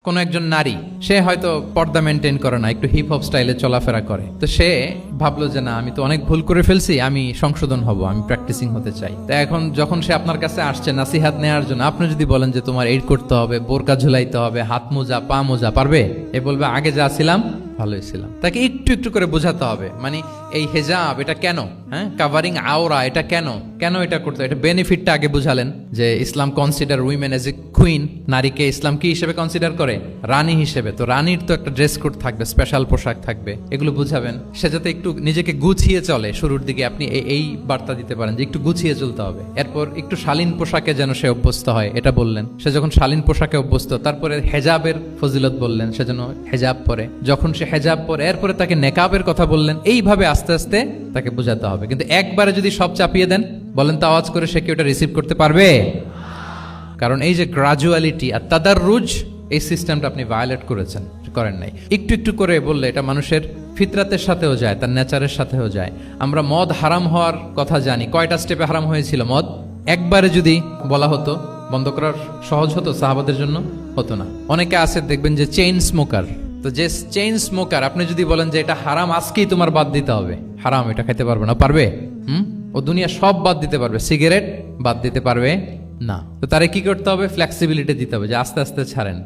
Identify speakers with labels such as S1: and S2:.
S1: কোনো একজন নারী, সে হয়তো পর্দা মেনটেন করে না, একটু হিপ হপ স্টাইলে চলাফেরা করে, তো সে ভাবলো যে না, আমি তো অনেক ভুল করে ফেলছি, আমি সংশোধন হব, আমি প্র্যাকটিসিং হতে চাই। তো এখন যখন সে আপনার কাছে আসছে নাসিহাত নেওয়ার জন্য, আপনি যদি বলেন যে তোমার এই করতে হবে, বোরকা ঝুলাইতে হবে, হাত মোজা পা মোজা, পারবে? এ বলবে আগে যা ছিলাম ভালোই ছিলাম। তাকে একটু একটু করে বোঝাতে হবে, মানে এই হেজাব এটা কেন, হ্যাঁ, কাভারিং আওরা এটা কেন, কেন এটা করতে, এটা বেনিফিটটা আগে বুঝালেন যে Islam consider women as a queen, নারীকে ইসলাম কি হিসেবে কনসিডার করে? রানী হিসেবে। তো রানীর তো একটা ড্রেস কোড থাকবে, স্পেশাল পোশাক থাকবে, এগুলো বুঝাবেন। সে যাতে একটু নিজেকে গুছিয়ে চলে, শুরুর দিকে আপনি এই বার্তা দিতে পারেন যে একটু গুছিয়ে চলতে হবে। এরপর একটু শালীন পোশাকে যেন সে অভ্যস্ত হয়, এটা বললেন। সে যখন শালীন পোশাকে অভ্যস্ত, তারপরে হেজাবের ফজিলত বললেন, সে যেন হেজাব পরে। যখন সে হেজাব পরে, এরপরে তাকে নেকাবের কথা বললেন। এইভাবে আস্তে আস্তে তাকে বোঝাতে হবে। কিন্তু একবারে যদি সব চাপিয়ে দেন, বলেন তো আওয়াজ করে, সে কি ওটা রিসিভ করতে পারবে? কারণ এই যে গ্রাজুয়ালিটি আর তাদাররুজ, এই সিস্টেমটা আপনি ভায়োলেট করেন নাই। একটু একটু করে বললে এটা মানুষের ফিতরাতের সাথেও যায়, তার নেচারের সাথেও যায়। আমরা মদ হারাম হওয়ার কথা জানি। কয়টা স্টেপে হারাম হয়েছিল মদ? একবারে যদি বলা হতো বন্ধ করার সহজ হতো সাহাবাদের জন্য? হতো না। অনেকে আছে দেখবেন যে চেইন স্মোকার। তো যে চেইন স্মোকার, আপনি যদি বলেন যে এটা হারাম, আজকেই তোমার বাদ দিতে হবে, হারাম, এটা খেতে পারবে না, পারবে? ও দুনিয়া সব বাদ দিতে পারবে, সিগারেট বাদ দিতে পারবে না। তো তারে কি করতে হবে? ফ্লেক্সিবিলিটি দিতে হবে, যে আস্তে আস্তে ছাড়েন।